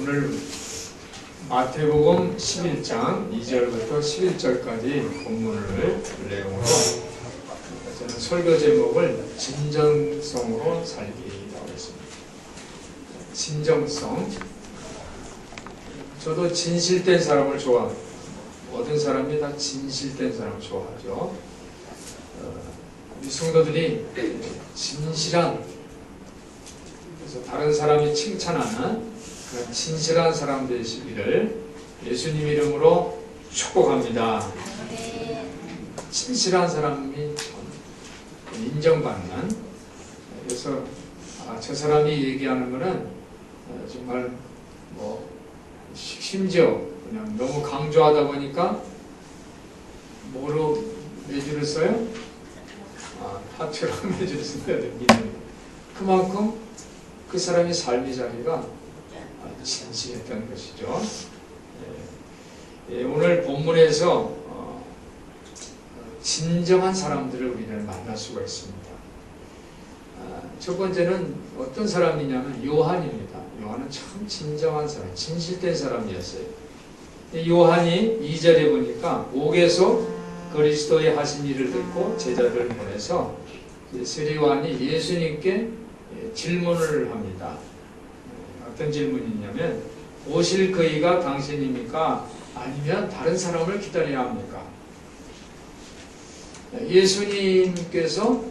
오늘 마태복음 11장 2절부터 11절까지 본문을 내용으로 저는 설교 제목을 진정성으로 살기라고 했습니다. 진정성. 저도 진실된 사람을 좋아합니다. 모든 사람이 다 진실된 사람을 좋아하죠. 우리 성도들이 진실한, 그래서 다른 사람이 칭찬하는 그런 진실한 사람 되시기를 예수님 이름으로 축복합니다. 진실한 사람이 인정받는, 그래서 저 사람이 얘기하는 거는 정말 심지어 그냥 너무 강조하다 보니까 뭐로 매주를 써요? 하트로 매주를 써야 됩니다. 그만큼 그 사람의 삶의 자리가 진실했던 것이죠. 오늘 본문에서 진정한 사람들을 우리는 만날 수가 있습니다. 첫 번째는 어떤 사람이냐면 요한입니다. 요한은 참 진정한 사람, 진실된 사람이었어요. 요한이 2절에 보니까 옥에서 그리스도의 하신 일을 듣고 제자들을 보내서 세례요한이 예수님께 질문을 합니다. 어떤 질문이냐면 오실 그이가 당신입니까? 아니면 다른 사람을 기다려야 합니까? 예수님께서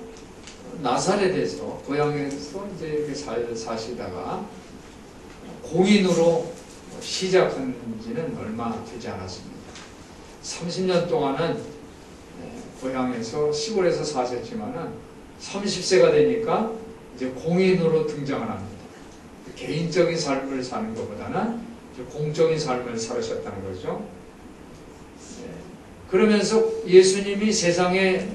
나사렛에서 고향에서 이제 사시다가 공인으로 시작한 지는 얼마 되지 않았습니다. 30년 동안은 고향에서 시골에서 사셨지만은 30세가 되니까 이제 공인으로 등장을 합니다. 개인적인 삶을 사는 것보다는 공적인 삶을 살으셨다는 거죠. 그러면서 예수님이 세상에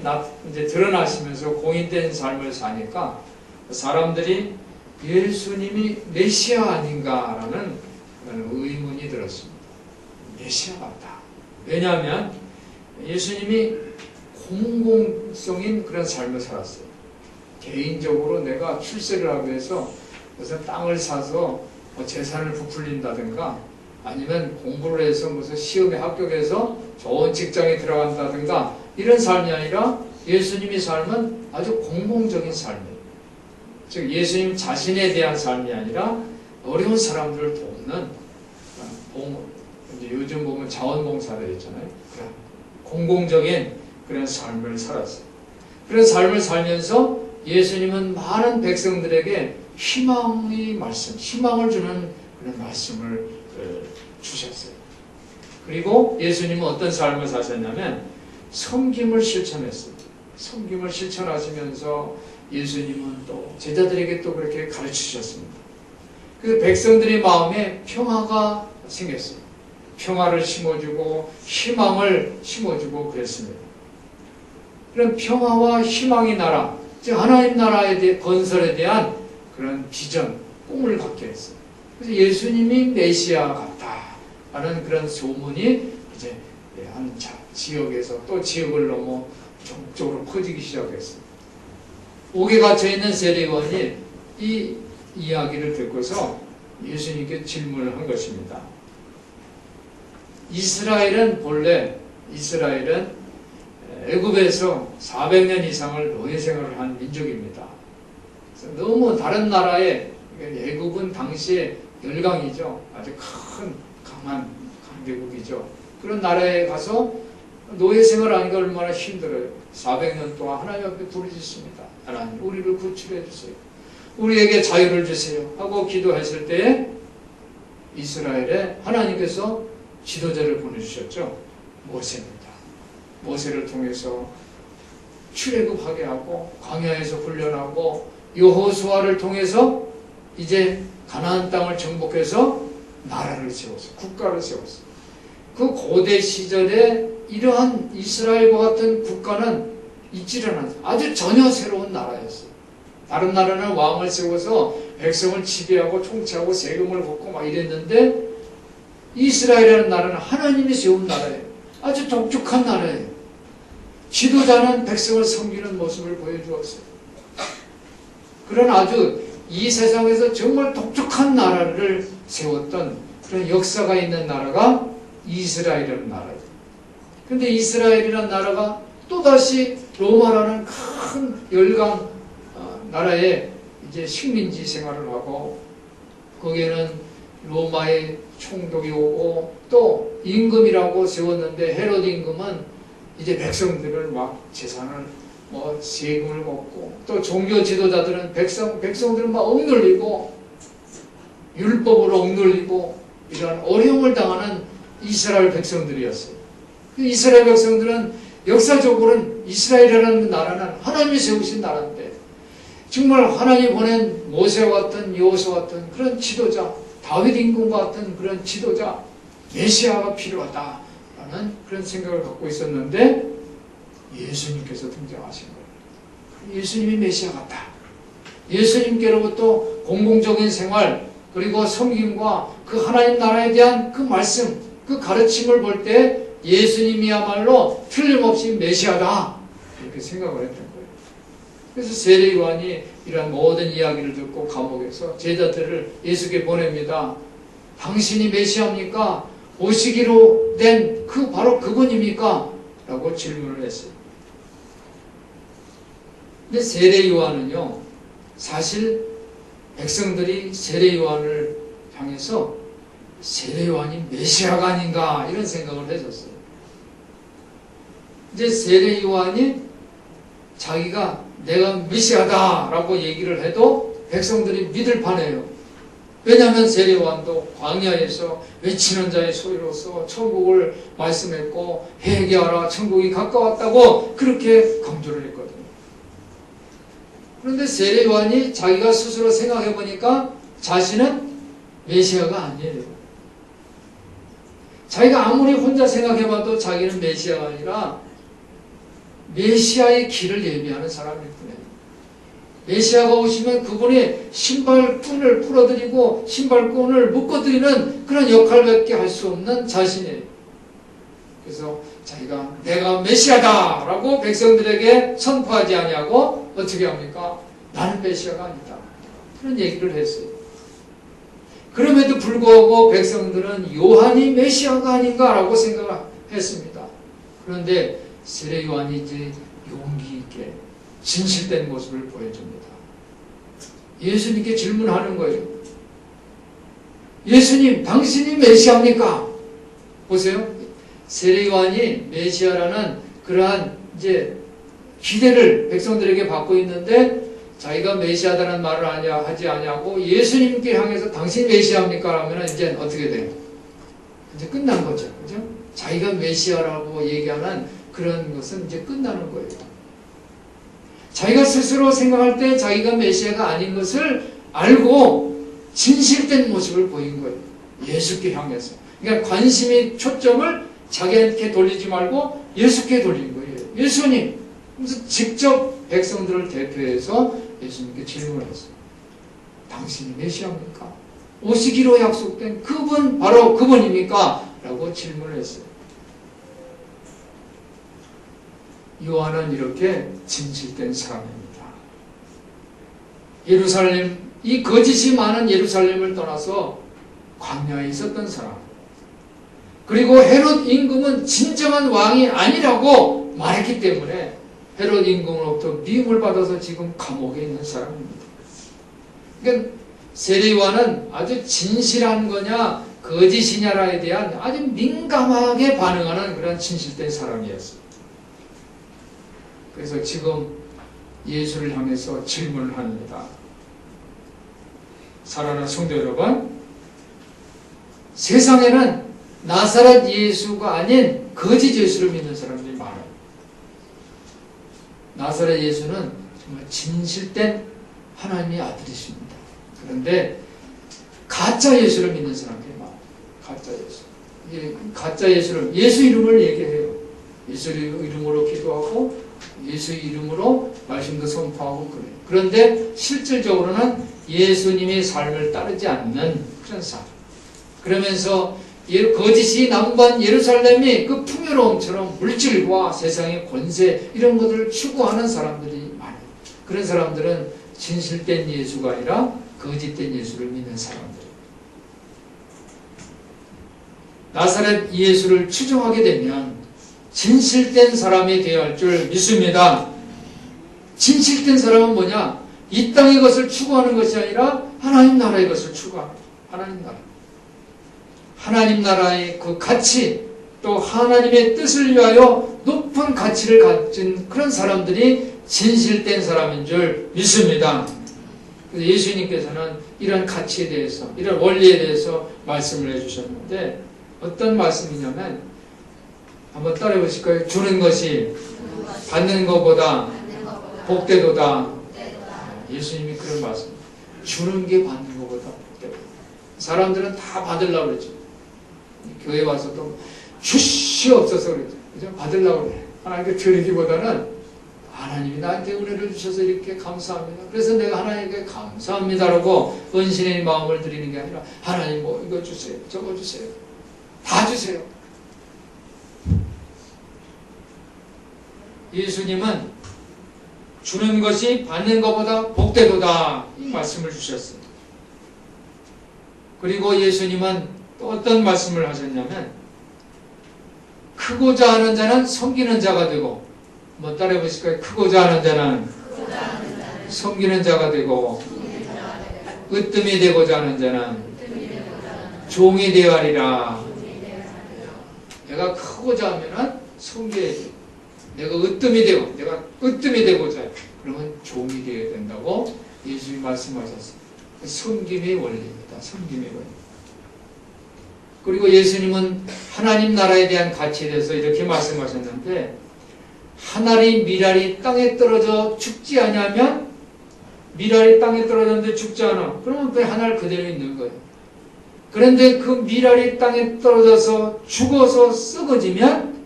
이제 드러나시면서 공인된 삶을 사니까 사람들이 예수님이 메시아 아닌가라는 그런 의문이 들었습니다. 메시아 같다. 왜냐하면 예수님이 공공성인 그런 삶을 살았어요. 개인적으로 내가 출세를 하기 위해서 무슨 땅을 사서 재산을 부풀린다든가 아니면 공부를 해서 무슨 시험에 합격해서 좋은 직장에 들어간다든가 이런 삶이 아니라 예수님의 삶은 아주 공공적인 삶이에요. 즉 예수님 자신에 대한 삶이 아니라 어려운 사람들을 돕는, 이제 요즘 보면 자원봉사들 있잖아요. 공공적인 그런 삶을 살았어요. 그런 삶을 살면서 예수님은 많은 백성들에게 희망의 말씀, 희망을 주는 그런 말씀을 주셨어요. 그리고 예수님은 어떤 삶을 사셨냐면 섬김을 실천했어요. 섬김을 실천하시면서 예수님은 또 제자들에게 또 그렇게 가르치셨습니다. 그래서 백성들의 마음에 평화가 생겼어요. 평화를 심어주고 희망을 심어주고 그랬습니다. 그런 평화와 희망의 나라, 즉 하나님 나라에 대한 건설에 대한 그런 비전, 꿈을 갖게 했어요. 그래서 예수님이 메시아 같다라는 그런 소문이 이제 한 지역에서 또 지역을 넘어 전국적으로 퍼지기 시작했어요. 옥에 갇혀 있는 세례요한이 이 이야기를 듣고서 예수님께 질문을 한 것입니다. 이스라엘은 애굽에서 400년 이상을 노예 생활을 한 민족입니다. 너무 다른 나라에, 애굽은 당시에 열강이죠. 아주 큰 강한 강대국이죠. 그런 나라에 가서 노예 생활하는 게 얼마나 힘들어요. 400년 동안 하나님 앞에 부르짖습니다. 하나님 우리를 구출해 주세요. 우리에게 자유를 주세요 하고 기도했을 때에 이스라엘에 하나님께서 지도자를 보내주셨죠. 모세입니다. 모세를 통해서 출애굽하게 하고 광야에서 훈련하고 여호수아를 통해서 이제 가나안 땅을 정복해서 나라를 세웠어요. 국가를 세웠어요. 그 고대 시절에 이러한 이스라엘과 같은 국가는 있지를 않았어요. 아주 전혀 새로운 나라였어요. 다른 나라는 왕을 세워서 백성을 지배하고 통치하고 세금을 걷고 막 이랬는데 이스라엘이라는 나라는 하나님이 세운 나라예요. 아주 독특한 나라예요. 지도자는 백성을 섬기는 모습을 보여주었어요. 그런 아주 이 세상에서 정말 독특한 나라를 세웠던 그런 역사가 있는 나라가 이스라엘이라는 나라예요. 그런데 이스라엘이라는 나라가 또다시 로마라는 큰 열강 나라에 이제 식민지 생활을 하고, 거기에는 로마의 총독이 오고 또 임금이라고 세웠는데, 헤롯 임금은 이제 백성들을 막 재산을 세금을 먹고, 또 종교 지도자들은 백성들을 막 억눌리고 율법으로 억눌리고 이런 어려움을 당하는 이스라엘 백성들이었어요. 이스라엘 백성들은 역사적으로는 이스라엘이라는 나라는 하나님이 세우신 나라인데, 정말 하나님이 보낸 모세와 같은 여호수아 같은 그런 지도자, 다윗 임금과 같은 그런 지도자, 메시아가 필요하다라는 그런 생각을 갖고 있었는데, 예수님께서 등장하신 거예요. 예수님이 메시아 같다. 예수님께로부터 공공적인 생활, 그리고 섬김과 그 하나님 나라에 대한 그 말씀, 그 가르침을 볼 때 예수님이야말로 틀림없이 메시아다, 이렇게 생각을 했던 거예요. 그래서 세례 요한이 이러한 모든 이야기를 듣고 감옥에서 제자들을 예수께 보냅니다. 당신이 메시아입니까? 오시기로 된 바로 그분입니까? 라고 질문을 했어요. 근데 세례 요한은요, 사실 백성들이 세례 요한을 향해서 세례 요한이 메시아가 아닌가 이런 생각을 해줬어요. 이제 세례 요한이 자기가 내가 메시아다라고 얘기를 해도 백성들이 믿을 판이에요. 왜냐하면 세례 요한도 광야에서 외치는 자의 소리로서 천국을 말씀했고, 회개하라 천국이 가까웠다고 그렇게 강조를 했거든요. 그런데 세례 요한이 자기가 스스로 생각해 보니까 자신은 메시아가 아니에요. 자기가 아무리 혼자 생각해 봐도 자기는 메시아가 아니라 메시아의 길을 예비하는 사람일 뿐이에요. 메시아가 오시면 그분이 신발끈을 풀어드리고 신발끈을 묶어드리는 그런 역할밖에 할 수 없는 자신이에요. 그래서 자기가 내가 메시아다 라고 백성들에게 선포하지 아니하고 어떻게 합니까? 나는 메시아가 아니다, 그런 얘기를 했어요. 그럼에도 불구하고 백성들은 요한이 메시아가 아닌가 라고 생각했습니다. 그런데 세례 요한이 이제 용기 있게 진실된 모습을 보여줍니다. 예수님께 질문하는 거예요. 예수님, 당신이 메시아입니까? 보세요. 세례 요한이 메시아라는 그러한 이제 기대를 백성들에게 받고 있는데, 자기가 메시아다라는 말을 하지 아니하고 예수님께 향해서 당신 메시아입니까? 라면 이제 어떻게 돼요? 이제 끝난 거죠. 그죠? 자기가 메시아라고 얘기하는 그런 것은 이제 끝나는 거예요. 자기가 스스로 생각할 때 자기가 메시아가 아닌 것을 알고 진실된 모습을 보인 거예요. 예수께 향해서. 그러니까 관심이 초점을 자기한테 돌리지 말고 예수께 돌린 거예요. 예수님. 그래서 직접 백성들을 대표해서 예수님께 질문을 했어요. 당신이 메시아입니까? 오시기로 약속된 그분, 바로 그분입니까? 라고 질문을 했어요. 요한은 이렇게 진실된 사람입니다. 예루살렘, 이 거짓이 많은 예루살렘을 떠나서 광야에 있었던 사람, 그리고 헤롯 임금은 진정한 왕이 아니라고 말했기 때문에 헤롯 임금으로부터 미움을 받아서 지금 감옥에 있는 사람입니다. 그러니까 세례 요한은 아주 진실한 거냐 거짓이냐에 대한 아주 민감하게 반응하는 그런 진실된 사람이었어요. 그래서 지금 예수를 향해서 질문을 합니다. 사랑하는 성도 여러분, 세상에는 나사렛 예수가 아닌 거짓 예수를 믿는 사람들이 많아요. 나사렛 예수는 정말 진실된 하나님의 아들이십니다. 그런데 가짜 예수를 믿는 사람들이 많아요. 가짜 예수. 가짜 예수를, 예수 이름을 얘기해요. 예수 이름으로 기도하고 예수 이름으로 말씀도 선포하고 그래요. 그런데 실질적으로는 예수님의 삶을 따르지 않는 그런 삶. 그러면서 거짓이 남반 예루살렘이 그 풍요로움처럼 물질과 세상의 권세 이런 것들을 추구하는 사람들이 많아요. 그런 사람들은 진실된 예수가 아니라 거짓된 예수를 믿는 사람들. 나사렛 예수를 추종하게 되면 진실된 사람이 되어야 할 줄 믿습니다. 진실된 사람은 뭐냐? 이 땅의 것을 추구하는 것이 아니라 하나님 나라의 것을 추구하는 거예요. 하나님 나라. 하나님 나라의 그 가치, 또 하나님의 뜻을 위하여 높은 가치를 가진 그런 사람들이 진실된 사람인 줄 믿습니다. 그래서 예수님께서는 이런 가치에 대해서, 이런 원리에 대해서 말씀을 해주셨는데 어떤 말씀이냐면 한번 따라해 보실까요? 주는 것이 받는 것보다 복되도다. 예수님이 그런 말씀. 주는 게 받는 것보다 복되도다. 사람들은 다 받으려고 그러죠. 교회 와서도 주시 없어서 그러죠. 그죠? 받으려고 그래. 하나님께 드리기보다는 하나님이 나한테 은혜를 주셔서 이렇게 감사합니다. 그래서 내가 하나님께 감사합니다라고 은신의 마음을 드리는 게 아니라 하나님 뭐 이거 주세요. 저거 주세요. 다 주세요. 예수님은 주는 것이 받는 것보다 복되도다 이 말씀을 주셨어요. 그리고 예수님은 또 어떤 말씀을 하셨냐면 크고자 하는 자는 섬기는 자가 되고 뭐 따라해 보실까요? 크고자 하는 자는 섬기는 자가 되고 으뜸이 되고자 하는 자는 종이 되어야 하리라. 내가 크고자 하면은 섬겨야지. 내가 으뜸이 되고자 해. 그러면 종이 되어야 된다고 예수님이 말씀하셨어요. 섬김의 원리입니다. 섬김의 원리. 그리고 예수님은 하나님 나라에 대한 가치에 대해서 이렇게 말씀하셨는데 하나님 미랄이 땅에 떨어져 죽지 않으면 미랄이 땅에 떨어졌는데 죽지 않아. 그러면 그 하늘 그대로 있는 거예요. 그런데 그 미랄이 땅에 떨어져서 죽어서 썩어지면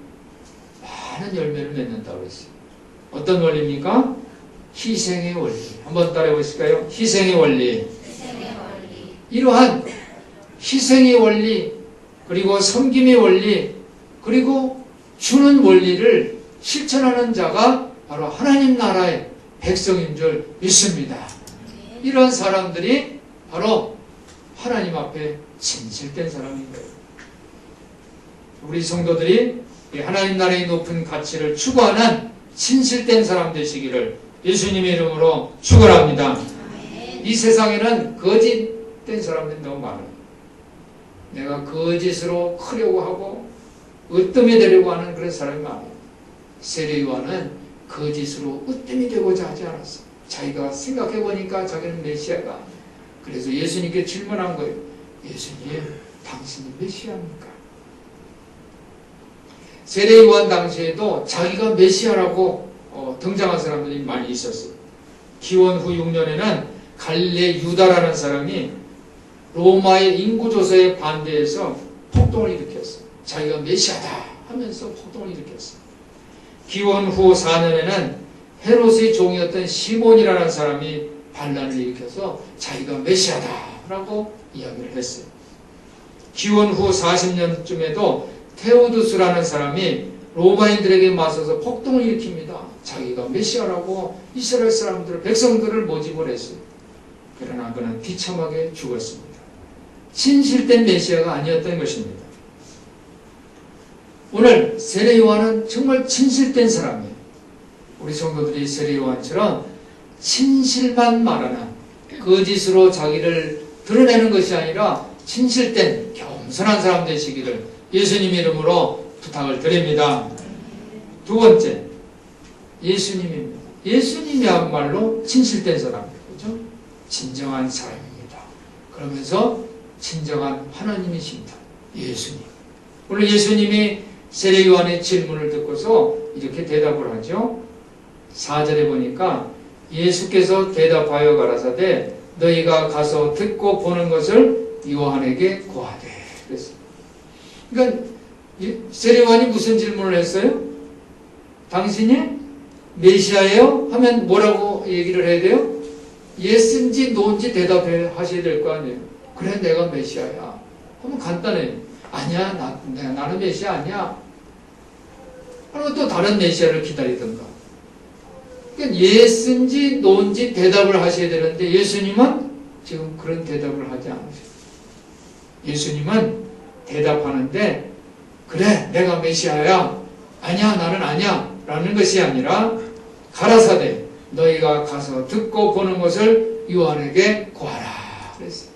많은 열매를 맺는다고 했어요. 어떤 원리입니까? 희생의 원리. 한번 따라해 보실까요? 희생의 원리. 이러한 희생의 원리, 그리고 섬김의 원리, 그리고 주는 원리를 실천하는 자가 바로 하나님 나라의 백성인 줄 믿습니다. 이런 사람들이 바로 하나님 앞에 진실된 사람인 거예요. 우리 성도들이 하나님 나라의 높은 가치를 추구하는 진실된 사람 되시기를 예수님의 이름으로 축원합니다. 이 세상에는 거짓된 사람들이 너무 많아요. 내가 거짓으로 크려고 하고 으뜸이 되려고 하는 그런 사람이 많아요. 세례 요한은 거짓으로 으뜸이 되고자 하지 않았어. 자기가 생각해보니까 자기는 메시아가 아니야. 그래서 예수님께 질문한 거예요. 예수님, 당신이 메시아입니까? 세례 요한 당시에도 자기가 메시아라고 등장한 사람들이 많이 있었어요. 기원 후 6년에는 갈릴레 유다라는 사람이 로마의 인구조사에 반대해서 폭동을 일으켰어요. 자기가 메시아다 하면서 폭동을 일으켰어요. 기원 후 4년에는 헤롯의 종이었던 시몬이라는 사람이 반란을 일으켜서 자기가 메시아다라고 이야기를 했어요. 기원 후 40년쯤에도 테오두스라는 사람이 로마인들에게 맞서서 폭동을 일으킵니다. 자기가 메시아라고 이스라엘 사람들을, 백성들을 모집을 했어요. 그러나 그는 비참하게 죽었습니다. 진실된 메시아가 아니었던 것입니다. 오늘 세례 요한은 정말 진실된 사람이에요. 우리 성도들이 세례 요한처럼 진실만 말하는, 거짓으로 자기를 드러내는 것이 아니라 진실된 겸손한 사람 되시기를 예수님 이름으로 부탁을 드립니다. 두 번째, 예수님입니다. 예수님이야말로 진실된 사람이에요. 그렇죠? 진정한 사람입니다. 그러면서 진정한 하나님이십니다. 예수님. 오늘 예수님이 세례 요한의 질문을 듣고서 이렇게 대답을 하죠. 4절에 보니까 예수께서 대답하여 가라사대 너희가 가서 듣고 보는 것을 요한에게 고하되 그랬어요. 그러니까 세례 요한이 무슨 질문을 했어요? 당신이 메시아예요? 하면 뭐라고 얘기를 해야 돼요? 예스인지 노인지 대답하셔야 될 거 아니에요. 그래 내가 메시아야 하면 간단해요. 아니야 나는 메시아 아니야. 그러면 또 다른 메시아를 기다리던가. 그러니까 예스인지 노인지 대답을 하셔야 되는데 예수님은 지금 그런 대답을 하지 않으세요. 예수님은 대답하는데 그래 내가 메시아야 아니야 나는 아니야 라는 것이 아니라 가라사대 너희가 가서 듣고 보는 것을 요한에게 구하라 그랬어요.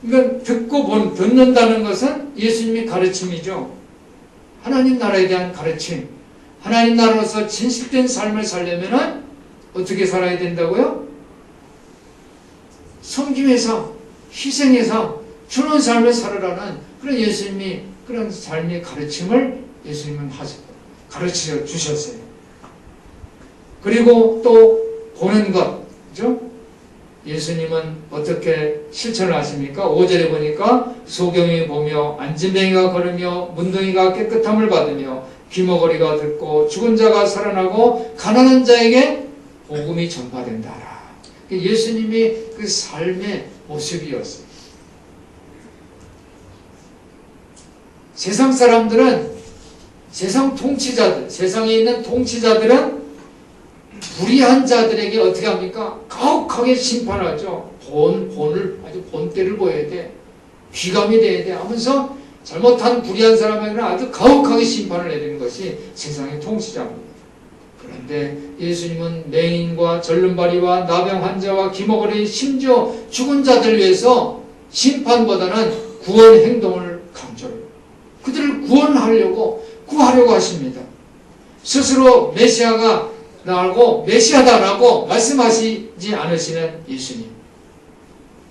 그러니까 듣는다는 것은 예수님의 가르침이죠. 하나님 나라에 대한 가르침. 하나님 나라로서 진실된 삶을 살려면 어떻게 살아야 된다고요? 섬김에서 희생해서 주는 삶을 살아라는 그런 예수님이 그런 삶의 가르침을 예수님은 가르쳐 주셨어요. 그리고 또 보는 것, 그죠? 예수님은 어떻게 실천을 하십니까? 5절에 보니까 소경이 보며 안진뱅이가 걸으며 문둥이가 깨끗함을 받으며 귀머거리가 듣고 죽은 자가 살아나고 가난한 자에게 복음이 전파된다라. 예수님이 그 삶의 모습이었어요. 세상 사람들은 세상 통치자들, 세상에 있는 통치자들은 불의한 자들에게 어떻게 합니까? 가혹하게 심판하죠. 본을 아주 본때를 보여야 돼. 귀감이 돼야 돼 하면서 잘못한 불의한 사람에게는 아주 가혹하게 심판을 내리는 것이 세상의 통치자입니다. 그런데 예수님은 맹인과 절름발이와 나병 환자와 기머거리 심지어 죽은 자들 위해서 심판보다는 구원 행동을 강조해요. 그들을 구하려고 하십니다. 스스로 메시아가 나고 메시아다라고 말씀하시지 않으시는 예수님.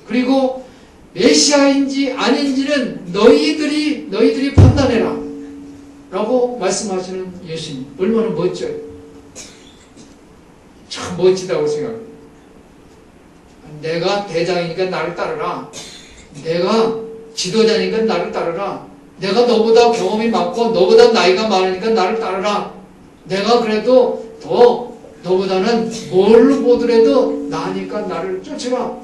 그리고 메시아인지 아닌지는 너희들이 판단해라 라고 말씀하시는 예수님. 얼마나 멋져요. 참 멋지다고 생각합니다. 내가 대장이니까 나를 따르라. 내가 지도자니까 나를 따르라. 내가 너보다 경험이 많고 너보다 나이가 많으니까 나를 따르라. 내가 그래도 더 너보다는 뭘로 보더라도 나으니까 나를 쫓으라.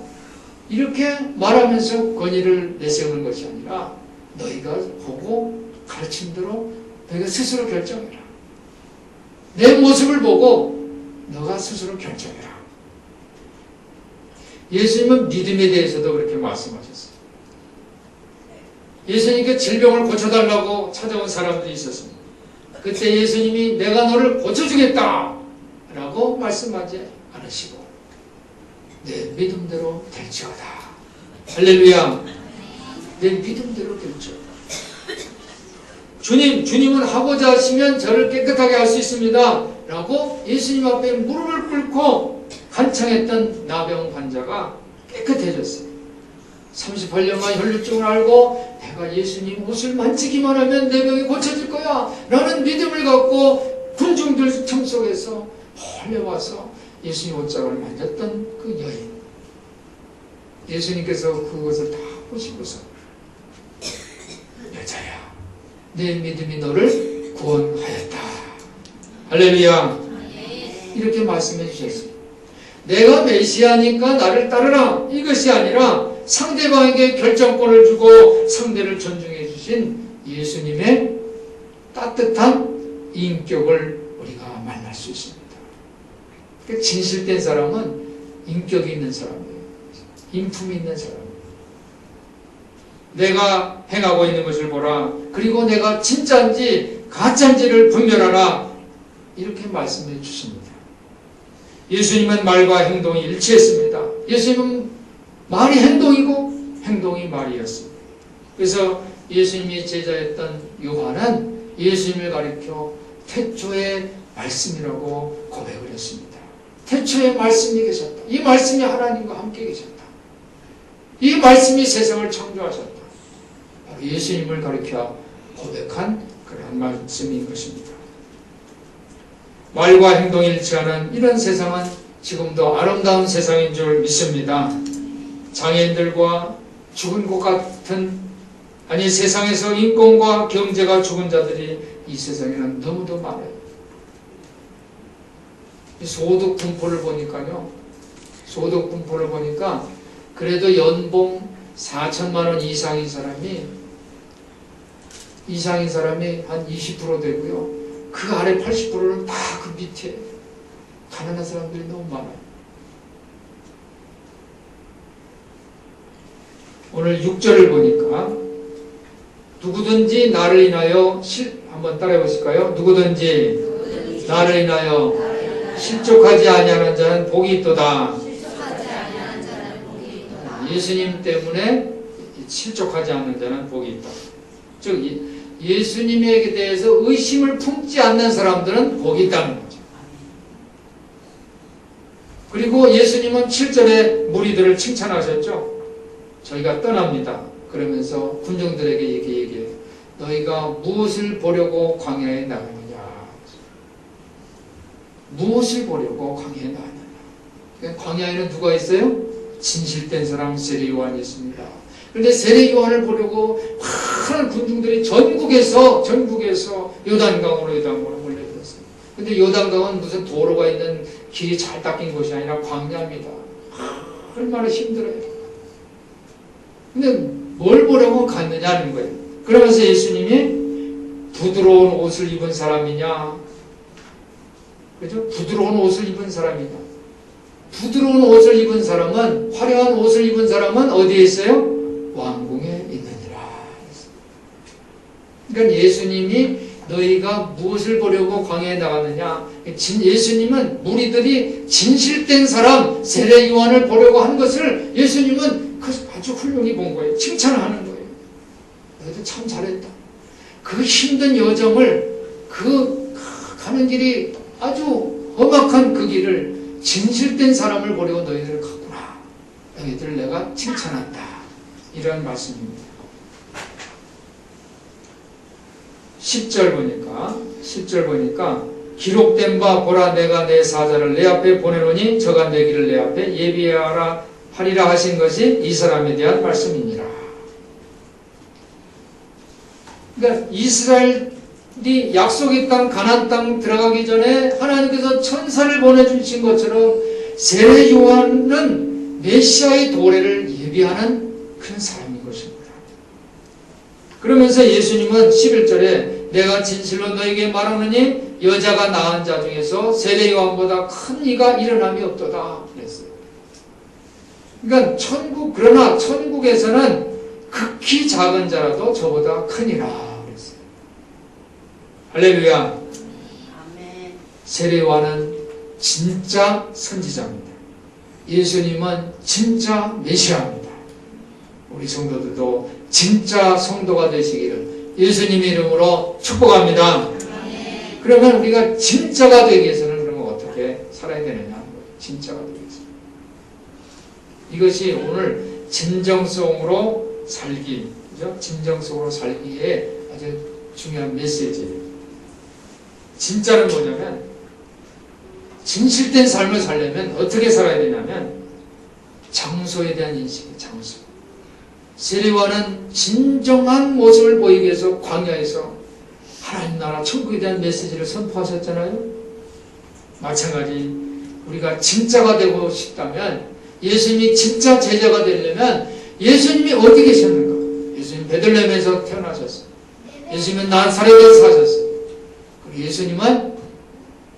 이렇게 말하면서 권위를 내세우는 것이 아니라 너희가 보고 가르침대로 너희가 스스로 결정해라. 내 모습을 보고 너가 스스로 결정해라. 예수님은 믿음에 대해서도 그렇게 말씀하셨어요. 예수님께 질병을 고쳐달라고 찾아온 사람들이 있었습니다. 그때 예수님이 내가 너를 고쳐주겠다 라고 말씀하지 않으시고 내 믿음대로 될지어다. 할렐루야. 내 믿음대로 될지어다. 주님은 하고자 하시면 저를 깨끗하게 할 수 있습니다 라고 예수님 앞에 무릎을 꿇고 간청했던 나병 환자가 깨끗해졌어요. 38년간 혈루증을 앓고 내가 예수님 옷을 만지기만 하면 내 병이 고쳐질 거야 라는 믿음을 갖고 군중들 틈 속에서 헐려와서 예수님 옷장을 만졌던 그 여인. 예수님께서 그것을 다 보시고서 여자야 내 믿음이 너를 구원하였다. 할렐루야. 이렇게 말씀해 주셨습니다. 내가 메시아니까 나를 따르라 이것이 아니라 상대방에게 결정권을 주고 상대를 존중해 주신 예수님의 따뜻한 인격을 우리가 만날 수 있습니다. 진실된 사람은 인격이 있는 사람이에요. 인품이 있는 사람이에요. 내가 행하고 있는 것을 보라. 그리고 내가 진짜인지 가짜인지를 분별하라. 이렇게 말씀해 주십니다. 예수님은 말과 행동이 일치했습니다. 예수님은 말이 행동이고 행동이 말이었습니다. 그래서 예수님이 제자였던 요한은 예수님을 가리켜 태초의 말씀이라고 고백을 했습니다. 태초에 말씀이 계셨다. 이 말씀이 하나님과 함께 계셨다. 이 말씀이 세상을 창조하셨다. 바로 예수님을 가리켜 고백한 그런 말씀인 것입니다. 말과 행동이 일치하는 이런 세상은 지금도 아름다운 세상인 줄 믿습니다. 장애인들과 죽은 것 같은 세상에서 인권과 경제가 죽은 자들이 이 세상에는 너무도 많아요. 소득 분포를 보니까요. 소득 분포를 보니까 그래도 연봉 4천만 원 이상인 사람이 한 20% 되고요. 그 아래 80%는 다 그 밑에 가난한 사람들이 너무 많아요. 오늘 6절을 보니까 누구든지 나를 인하여 한번 따라해 보실까요? 누구든지 나를 인하여 실족하지 아니하는 자는 복이 있도다. 예수님 때문에 실족하지 않는 자는 복이 있다. 즉 예수님에 대해서 의심을 품지 않는 사람들은 복이 있다는 거죠. 그리고 예수님은 7절에 무리들을 칭찬하셨죠. 저희가 떠납니다. 그러면서 군중들에게 얘기해. 너희가 무엇을 보려고 광야에 나가느냐. 무엇을 보려고 광야에 나가느냐. 그러니까 광야에는 누가 있어요? 진실된 사람 세례 요한이 있습니다. 그런데 세례 요한을 보려고 많은 군중들이 전국에서 요단강으로 몰려들었어요. 그런데 요단강은 무슨 도로가 있는 길이 잘 닦인 곳이 아니라 광야입니다. 얼마나 힘들어요. 근데 뭘 보려고 갔느냐는 거예요. 그러면서 예수님이 부드러운 옷을 입은 사람이냐? 그죠? 부드러운 옷을 입은 사람이냐? 부드러운 옷을 입은 사람은, 화려한 옷을 입은 사람은 어디에 있어요? 왕궁에 있느니라. 그러니까 예수님이 너희가 무엇을 보려고 광야에 나갔느냐? 예수님은 무리들이 진실된 사람, 세례 요한을 보려고 한 것을 예수님은 아주 훌륭히 본 거예요. 칭찬하는 거예요. 너희들 참 잘했다. 그 힘든 여정을, 가는 길이 아주 험악한 그 길을 진실된 사람을 보려고 너희들을 갔구나. 너희들을 내가 칭찬한다. 이런 말씀입니다. 10절 보니까 기록된 바 보라 내가 내 사자를 내 앞에 보내노니 저가 내 길을 내 앞에 예비하라 하리라 하신 것이 이 사람에 대한 말씀이니라. 그러니까 이스라엘이 약속의 땅 가나안 땅 들어가기 전에 하나님께서 천사를 보내주신 것처럼 세례 요한은 메시아의 도래를 예비하는 그런 사람인 것입니다. 그러면서 예수님은 11절에 내가 진실로 너에게 말하느니 여자가 낳은 자 중에서 세례 요한보다 큰 이가 일어남이 없도다 그랬어요. 그러니까 그러나 천국에서는 극히 작은 자라도 저보다 크니라 그랬어요. 할렐루야. 아멘. 세례 요한은 진짜 선지자입니다. 예수님은 진짜 메시아입니다. 우리 성도들도 진짜 성도가 되시기를 예수님의 이름으로 축복합니다. 그러면 우리가 진짜가 되기 위해서는 그러면 어떻게 살아야 되느냐? 진짜가 되기 위해서. 이것이 오늘 진정성으로 살기, 그죠? 진정성으로 살기에 아주 중요한 메시지예요. 진짜는 뭐냐면 진실된 삶을 살려면 어떻게 살아야 되냐면 장소에 대한 인식이에요. 장소. 세례요한은 진정한 모습을 보이기 위해서 광야에서 하나님 나라 천국에 대한 메시지를 선포하셨잖아요. 마찬가지 우리가 진짜가 되고 싶다면 예수님이 진짜 제자가 되려면 예수님이 어디 계셨는가? 예수님 베들레헴에서 태어나셨어요. 예수님은 나사렛에서 사셨어요. 그리고 예수님은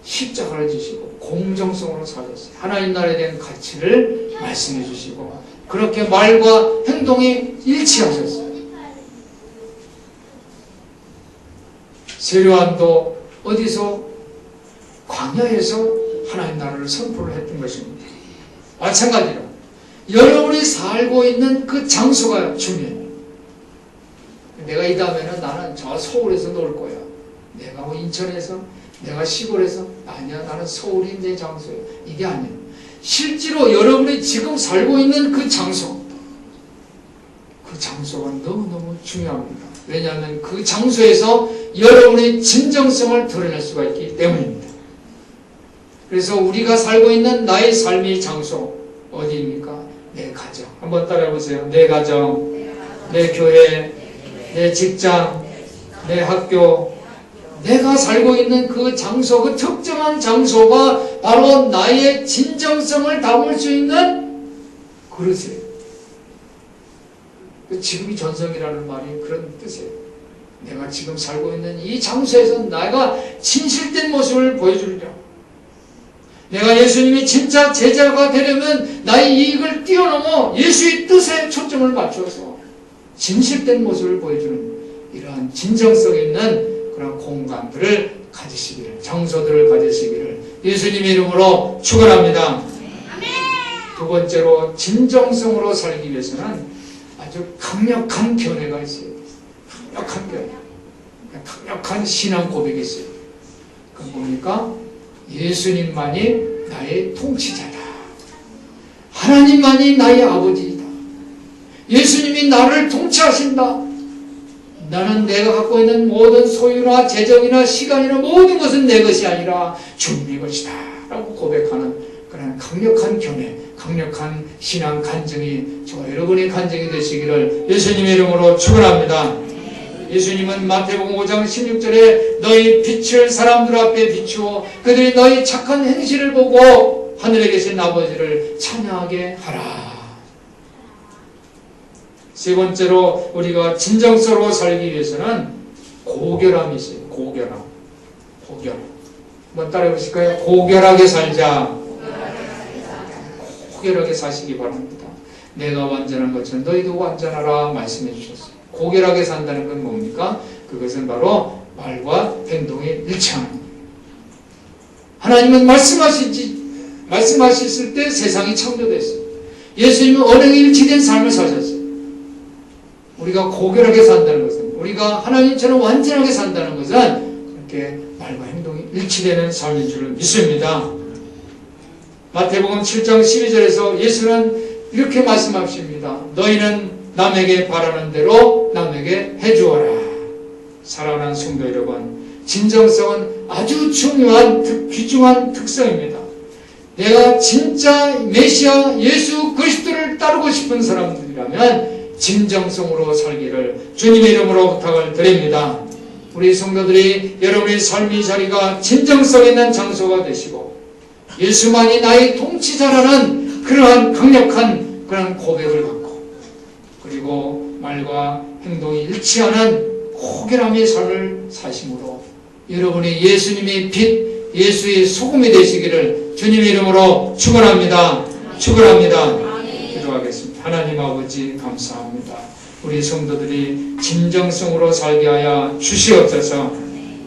십자가를 지시고 공정성으로 사셨어요. 하나님 나라에 대한 가치를 말씀해 주시고 그렇게 말과 행동이 일치하셨어요. 세례요한도 어디서? 광야에서 하나님 나라를 선포를 했던 것입니다. 마찬가지로 여러분이 살고 있는 그 장소가 중요해요. 내가 이 다음에는 나는 저 서울에서 놀 거야. 내가 뭐 인천에서, 내가 시골에서, 아니야 나는 서울이 내 장소예요. 이게 아니에요. 실제로 여러분이 지금 살고 있는 그 장소, 그 장소가 너무너무 중요합니다. 왜냐하면 그 장소에서 여러분의 진정성을 드러낼 수가 있기 때문입니다. 그래서 우리가 살고 있는 나의 삶의 장소 어디입니까? 내 가정. 한번 따라해 보세요. 내 가정, 내 교회, 내 직장, 내 학교. 내가 살고 있는 그 장소, 그 특정한 장소가 바로 나의 진정성을 담을 수 있는 그릇이에요. 지금이 전성이라는 말이 그런 뜻이에요. 내가 지금 살고 있는 이 장소에서 내가 진실된 모습을 보여주려. 내가 예수님이 진짜 제자가 되려면 나의 이익을 뛰어넘어 예수의 뜻에 초점을 맞춰서 진실된 모습을 보여주는 이러한 진정성 있는 그런 공간들을 가지시기를, 장소들을 가지시기를 예수님의 이름으로 축원합니다. 두 번째로 진정성으로 살기 위해서는 아주 강력한 견해가 있어야 돼요. 강력한 견해, 강력한 신앙 고백이 있어요. 그건 뭡니까? 예수님만이 나의 통치자다. 하나님만이 나의 아버지이다. 예수님이 나를 통치하신다. 나는 내가 갖고 있는 모든 소유나 재정이나 시간이나 모든 것은 내 것이 아니라 주님의 것이다 라고 고백하는 그런 강력한 견해, 강력한 신앙 간증이 저와 여러분의 간증이 되시기를 예수님의 이름으로 축원합니다. 예수님은 마태복음 5장 16절에 너희 빛을 사람들 앞에 비추어 그들이 너희 착한 행실을 보고 하늘에 계신 아버지를 찬양하게 하라. 세 번째로 우리가 진정성으로 살기 위해서는 고결함이 있어요. 고결함. 한번 따라해 보실까요? 고결하게 살자. 고결하게 사시기 바랍니다. 내가 완전한 것처럼 너희도 완전하라 말씀해 주셨어요. 고결하게 산다는 건 뭡니까? 그것은 바로 말과 행동이 일치하는 거예요. 하나님은 말씀하셨을 때 세상이 창조됐어요. 예수님은 언행이 일치된 삶을 사셨어요. 우리가 고결하게 산다는 것은, 우리가 하나님처럼 완전하게 산다는 것은 그렇게 말과 행동이 일치되는 삶인 줄 믿습니다. 마태복음 7장 12절에서 예수는 이렇게 말씀하십니다. 너희는 남에게 바라는 대로 남에게 해주어라. 사랑하는 성도 여러분, 진정성은 아주 중요한 귀중한 특성입니다. 내가 진짜 메시아 예수 그리스도를 따르고 싶은 사람들이라면 진정성으로 살기를 주님의 이름으로 부탁을 드립니다. 우리 성도들이 여러분의 삶의 자리가 진정성 있는 장소가 되시고 예수만이 나의 통치자라는 그러한 강력한 그런 고백을 갖고, 그리고 말과 행동이 일치하는 고결함의 삶을 사심으로 여러분이 예수님의 빛, 예수의 소금이 되시기를 주님의 이름으로 축원합니다. 기도하겠습니다. 하나님 아버지 감사합니다. 우리 성도들이 진정성으로 살게 하여 주시옵소서.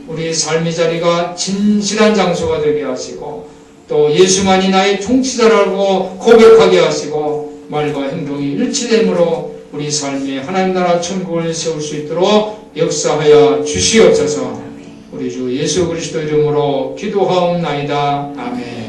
우리 삶의 자리가 진실한 장소가 되게 하시고 또 예수만이 나의 통치자라고 고백하게 하시고 말과 행동이 일치됨으로 우리 삶에 하나님 나라 천국을 세울 수 있도록 역사하여 주시옵소서. 우리 주 예수 그리스도 이름으로 기도하옵나이다. 아멘.